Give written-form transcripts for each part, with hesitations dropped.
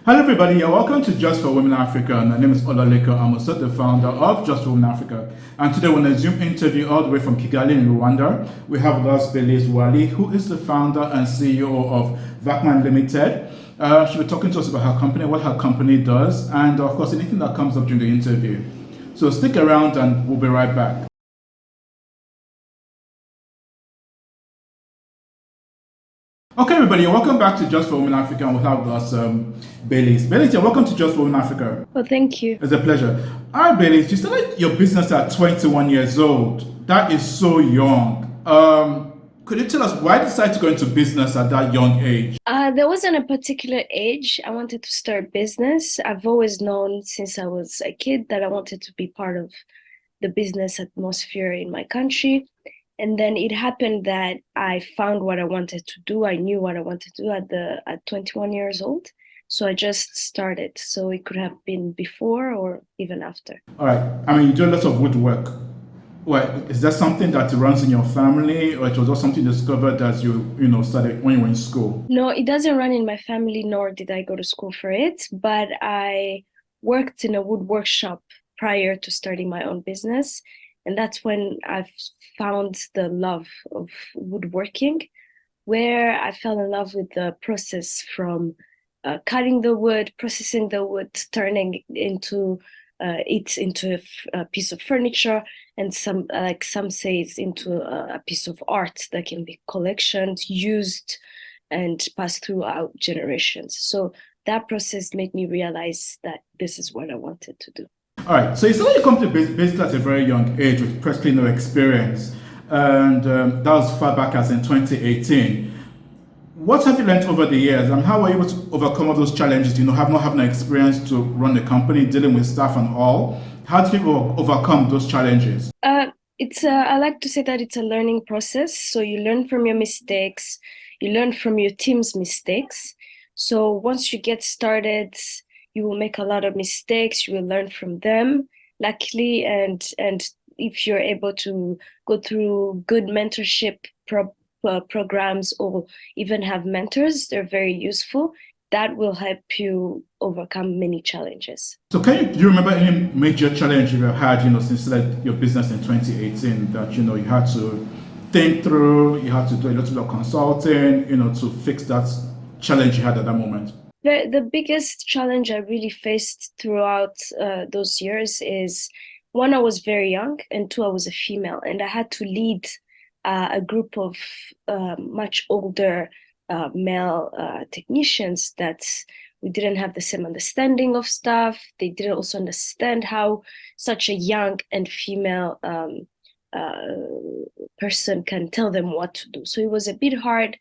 Hello, everybody. You're welcome to Just for Women Africa. My name is Olaleko. I'm also the founder of Just for Women Africa. And today, we're on a Zoom interview all the way from Kigali in Rwanda. We have with us Belize Wali, who is the founder and CEO of Vakman Limited. She'll be talking to us about her company, what her company does, and of course, anything that comes up during the interview. So stick around, and we'll be right back. Okay, everybody, welcome back to Just for Women Africa. And we have with us Belize. Belize, you're welcome to Just for Women Africa. Well, thank you. It's a pleasure. All right, Bailey, you started your business at 21 years old. That is so young. Could you tell us why you decided to go into business at that young age? There wasn't a particular age I wanted to start business. I've always known since I was a kid that I wanted to be part of the business atmosphere in my country. And then it happened that I found what I wanted to do. I knew what I wanted to do at 21 years old. So I just started. So it could have been before or even after. All right. I mean, you do a lot of woodwork. Well, is that something that runs in your family, or it was just something you discovered as you started when you were in school? No, it doesn't run in my family, nor did I go to school for it, but I worked in a wood workshop prior to starting my own business. And that's when I found the love of woodworking, where I fell in love with the process from cutting the wood, processing the wood, turning it into a piece of furniture, and some say it's into a piece of art that can be collectioned, used, and passed throughout generations. So that process made me realize that this is what I wanted to do. All right. So you started your company basically at a very young age with practically no experience, and that was far back as in 2018. What have you learned over the years, and how were you able to overcome all those challenges? Have not having experience to run the company, dealing with staff and all. How did you overcome those challenges? I like to say that it's a learning process. So you learn from your mistakes, you learn from your team's mistakes. So once you get started, you will make a lot of mistakes. You will learn from them, luckily, and if you're able to go through good mentorship programs or even have mentors, they're very useful. That will help you overcome many challenges. So, do you remember any major challenge you have had, since your business in 2018 that you had to think through, you had to do a little bit of consulting, to fix that challenge you had at that moment? The biggest challenge I really faced throughout those years is one, I was very young, and two, I was a female, and I had to lead a group of much older male technicians that we didn't have the same understanding of stuff. They didn't also understand how such a young and female person can tell them what to do. So it was a bit hard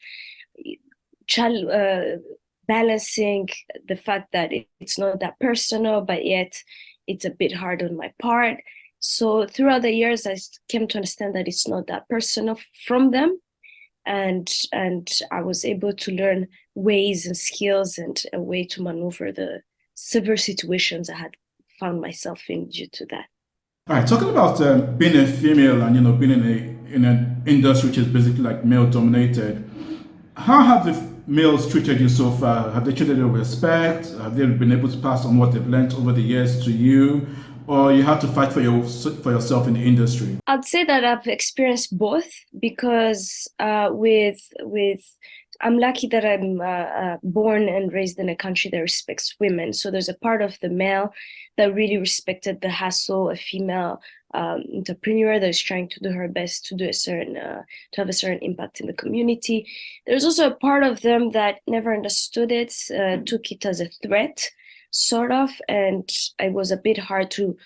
balancing the fact that it's not that personal, but yet it's a bit hard on my part. So throughout the years, I came to understand that it's not that personal from them, and I was able to learn ways and skills and a way to maneuver the severe situations I had found myself in due to that. All right, talking about being a female and being in an industry which is basically like male dominated, how have the males treated you so far? Have they treated you with respect? Have they been able to pass on what they've learned over the years to you? Or you have to fight for yourself in the industry? I'd say that I've experienced both because I'm lucky that I'm born and raised in a country that respects women. So there's a part of the male that really respected the hustle, a female entrepreneur that is trying to do her best to do to have a certain impact in the community. There's also a part of them that never understood it, took it as a threat, sort of, and it was a bit hard to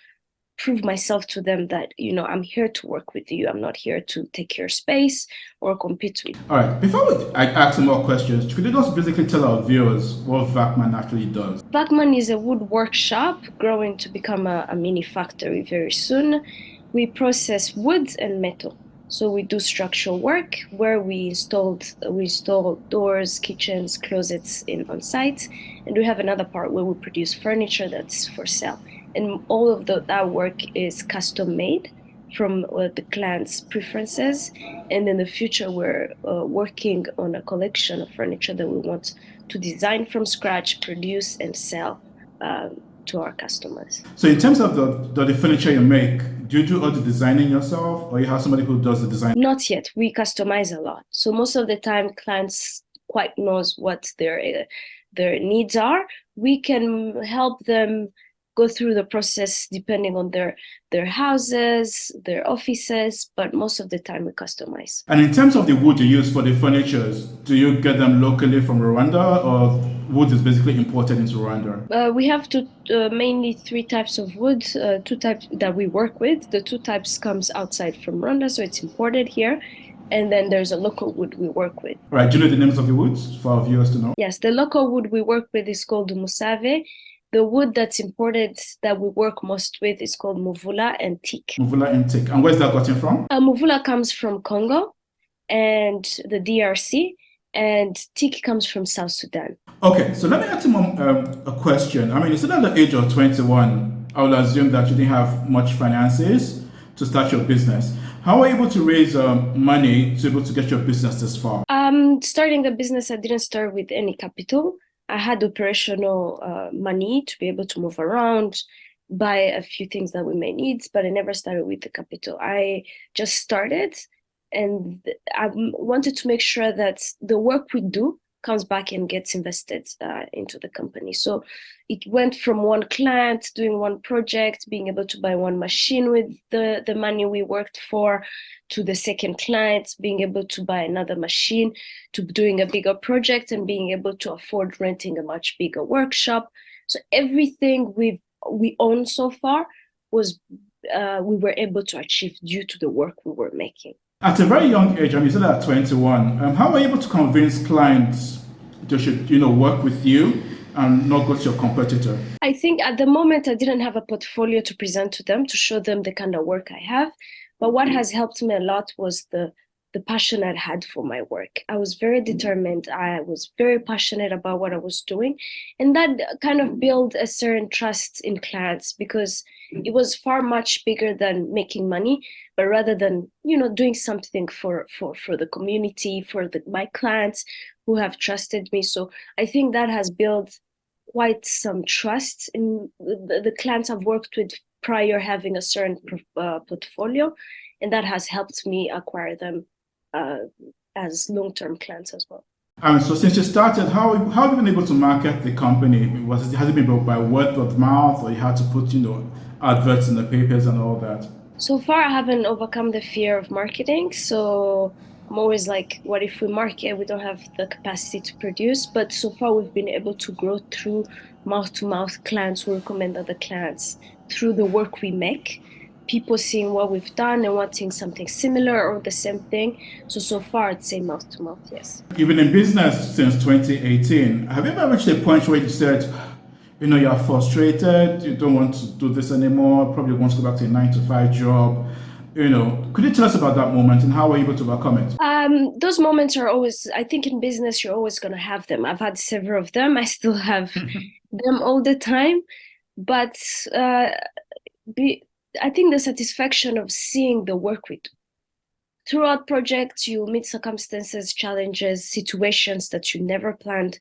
prove myself to them that I'm here to work with you. I'm not here to take your space or compete with you. All right. I ask some more questions, could you just basically tell our viewers what Vakman actually does? Vakman is a wood workshop growing to become a mini factory very soon. We process wood and metal. So we do structural work where we install doors, kitchens, closets on site, and we have another part where we produce furniture that's for sale. And all of that work is custom made from the client's preferences. And in the future, we're working on a collection of furniture that we want to design from scratch, produce, and sell to our customers. So in terms of the furniture you make, do you do all the designing yourself, or you have somebody who does the design? Not yet. We customize a lot. So most of the time, clients quite knows what their needs are. We can help them go through the process depending on their houses, their offices, but most of the time we customize. And in terms of the wood you use for the furnitures, do you get them locally from Rwanda, or wood is basically imported into Rwanda? We have mainly three types of wood, two types that we work with. The two types comes outside from Rwanda, so it's imported here. And then there's a local wood we work with. Right, do you know the names of the woods for our viewers to know? Yes, the local wood we work with is called Musave. The wood that's imported that we work most with is called Muvula and Teak. Muvula and Teak. And where's that gotten from? Muvula comes from Congo and the DRC, and Teak comes from South Sudan. Okay, so let me ask you a question. I mean, you said at the age of 21, I would assume that you didn't have much finances to start your business. How were you able to raise money to be able to get your business this far? Starting the business, I didn't start with any capital. I had operational money to be able to move around, buy a few things that we may need, but I never started with the capital. I just started, and I wanted to make sure that the work we do comes back and gets invested into the company. So it went from one client doing one project, being able to buy one machine with the money we worked for, to the second client being able to buy another machine, to doing a bigger project and being able to afford renting a much bigger workshop. So everything we own so far was we were able to achieve due to the work we were making. At a very young age, you said at 21, how were you able to convince clients they should, work with you and not go to your competitor? I think at the moment I didn't have a portfolio to present to them, to show them the kind of work I have. But what has helped me a lot was the passion I had for my work. I was very determined. I was very passionate about what I was doing. And that kind of built a certain trust in clients, because it was far much bigger than making money, but rather than, doing something for the community, for my clients who have trusted me. So I think that has built quite some trust in the clients I've worked with prior, having a certain portfolio, and that has helped me acquire them as long-term clients as well. So since you started, how have you been able to market the company? Has it been by word of mouth, or you had to put adverts in the papers and all that? So far, I haven't overcome the fear of marketing. So I'm always like, what if we market? We don't have the capacity to produce. But so far, we've been able to grow through mouth-to-mouth clients who recommend other clients, through the work we make, people seeing what we've done and wanting something similar or the same thing. So far, I'd say mouth-to-mouth, yes. You've been in business since 2018. Have you ever reached a point where you said, you're frustrated, you don't want to do this anymore, probably want to go back to a 9-to-5 job? Could you tell us about that moment and how were you able to overcome it? Those moments are always, I think in business, you're always going to have them. I've had several of them. I still have them all the time. But I think the satisfaction of seeing the work we do. Throughout projects, you meet circumstances, challenges, situations that you never planned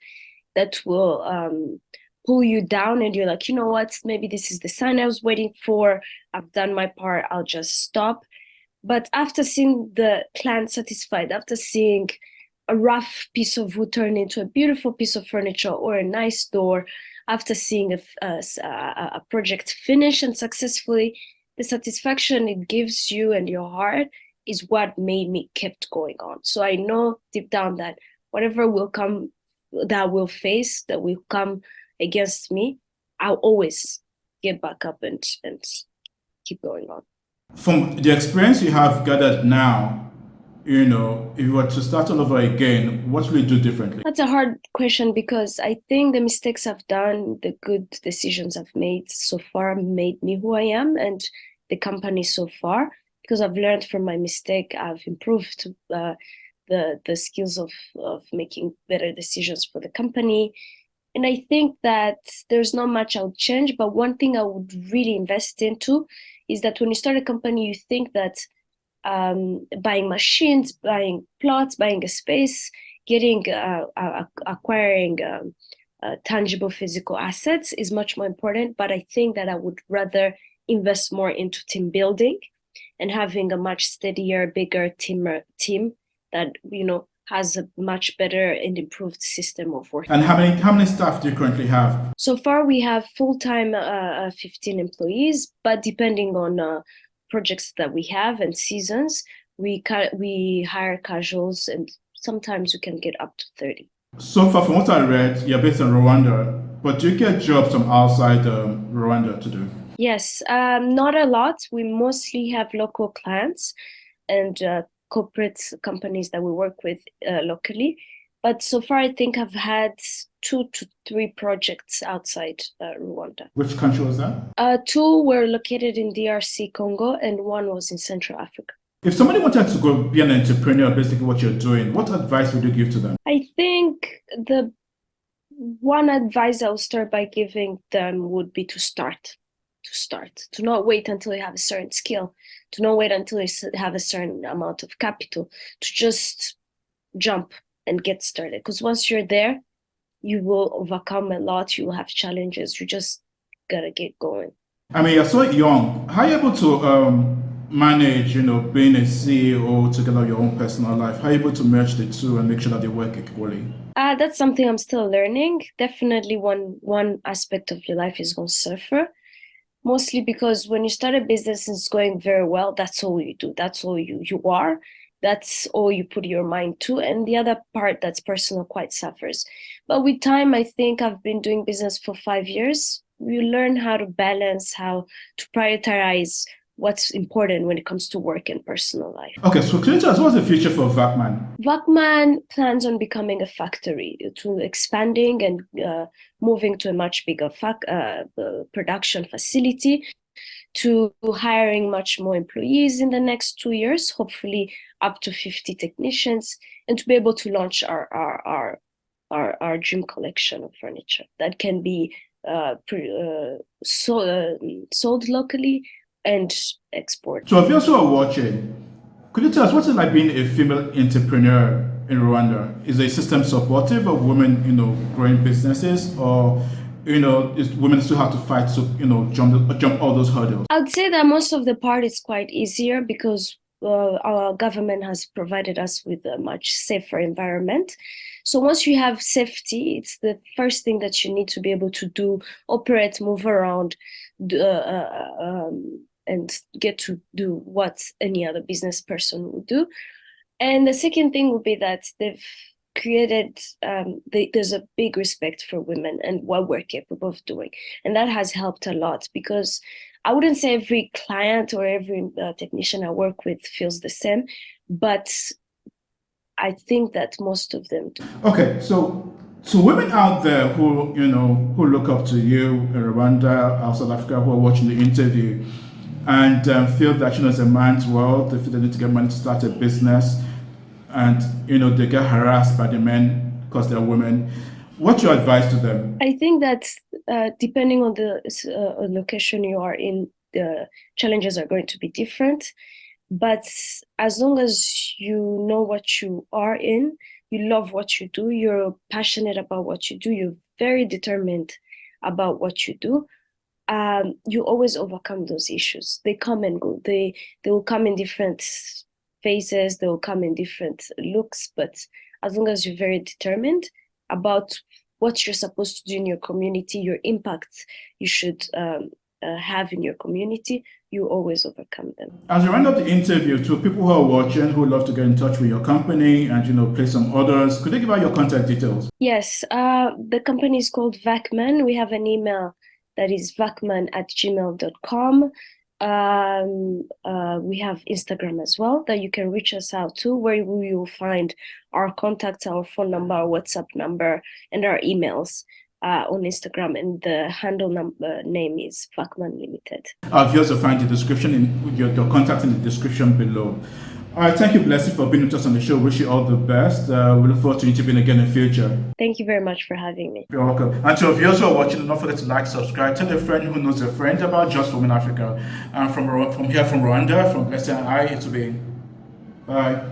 that will pull you down, and you're like, you know what, maybe this is the sign I was waiting for. I've done my part, I'll just stop. But after seeing the client satisfied, after seeing a rough piece of wood turn into a beautiful piece of furniture or a nice door, after seeing a project finish and successfully, the satisfaction it gives you and your heart is what made me kept going on. So I know deep down that whatever will come, that will face, that will come against me, I'll always get back up and keep going on. From the experience you have gathered now, if you were to start all over again, what will you do differently? That's a hard question, because I think the mistakes I've done, the good decisions I've made so far made me who I am and the company so far. Because I've learned from my mistake, I've improved the skills of making better decisions for the company. And I think that there's not much I would change, but one thing I would really invest into is that when you start a company, you think that buying machines, buying plots, buying a space, acquiring tangible physical assets is much more important. But I think that I would rather invest more into team building and having a much steadier, bigger team that has a much better and improved system of work. And how many staff do you currently have? So far, we have full-time 15 employees, but depending on projects that we have and seasons, we hire casuals, and sometimes we can get up to 30. So far, from what I read, you're based in Rwanda, but do you get jobs from outside Rwanda to do? Yes, not a lot. We mostly have local clients and corporate companies that we work with locally. But so far, I think I've had 2 to 3 projects outside Rwanda. Which country was that? 2 were located in DRC Congo, and 1 was in Central Africa. If somebody wanted to go be an entrepreneur, basically what you're doing, what advice would you give to them? I think the one advice I'll start by giving them would be to start. To not wait until you have a certain skill, to not wait until you have a certain amount of capital, to just jump and get started. Because once you're there, you will overcome a lot. You will have challenges. You just gotta get going. I mean, you're so young. How are you able to manage, being a CEO together with your own personal life? How are you able to merge the two and make sure that they work equally? That's something I'm still learning. Definitely one aspect of your life is going to suffer. Mostly because when you start a business and it's going very well, that's all you do. That's all you are. That's all you put your mind to. And the other part that's personal quite suffers. But with time, I think I've been doing business for 5 years. You learn how to balance, how to prioritize what's important when it comes to work and personal life. Okay, so can you tell us what's the future for Vakman? Vakman plans on becoming a factory, to expanding and moving to a much bigger production facility, to hiring much more employees in the next 2 years, hopefully up to 50 technicians, and to be able to launch our dream collection of furniture that can be sold locally and export. So if you also are watching, could you tell us what's it like being a female entrepreneur in Rwanda? Is the system supportive of women, growing businesses, or is women still have to fight to, jump all those hurdles? I would say that most of the part is quite easier because our government has provided us with a much safer environment. So once you have safety, it's the first thing that you need to be able to do, operate, move around, and get to do what any other business person would do. And the second thing would be that they've created, there's a big respect for women and what we're capable of doing. And that has helped a lot, because I wouldn't say every client or every technician I work with feels the same, but I think that most of them do. Okay, so women out there who look up to you in Rwanda or South Africa, who are watching the interview and feel that it's a man's world, they feel they need to get money to start a business, and they get harassed by the men because they're women. What's your advice to them? I think that depending on the location you are in, the challenges are going to be different. But as long as you know what you are in, you love what you do, you're passionate about what you do, you're very determined about what you do, you always overcome those issues. They come and go. They will come in different phases, they will come in different looks, but as long as you're very determined about what you're supposed to do in your community, your impact you should have in your community, you always overcome them. As we round up the interview, to people who are watching who would love to get in touch with your company and play some orders, could you give out your contact details? Yes, the company is called Vakman. We have an email that is vakman@gmail.com. We have Instagram as well that you can reach us out to, where you will find our contacts, our phone number, our WhatsApp number, and our emails on Instagram. And the handle name is Vakman Limited. I'll also find the description your contact in the description below. All right, thank you, Blessing, for being with us on the show. Wish you all the best. We look forward to interviewing again in the future. Thank you very much for having me. You're welcome. And to our viewers who are watching, don't forget to like, subscribe, tell a friend who knows a friend about Just Women Africa. And from here, from Rwanda, from Blessing and I, it will be bye.